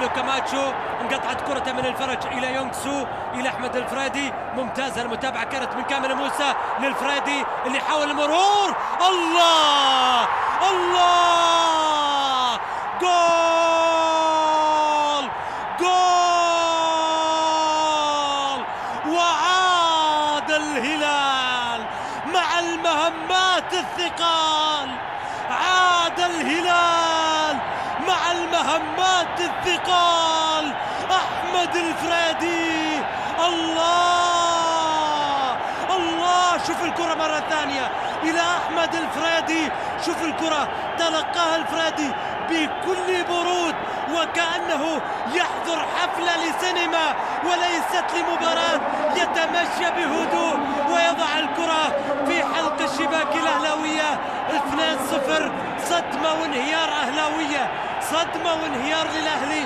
دانييلو كاماتشو، انقطعت كرة من الفرج إلى يونغسو إلى أحمد الفريدي. ممتازة المتابعة كانت من كامل موسى للفريدي اللي حاول المرور. الله الله، جول جول. وعاد الهلال مع المهمات الثقال، عاد الهلال مع المهمات الثقال. أحمد الفريدي، الله الله، شوف الكرة مرة ثانية إلى أحمد الفريدي، شوف الكرة تلقاها الفريدي بكل برود وكأنه يحضر حفلة لسينما وليست لمباراة، يتمشى بهدوء ويضع الكرة في حلق الشباك الأهلاوية. 2-0، صدمة وانهيار أهلاوية، صدمة وانهيار للأهلي.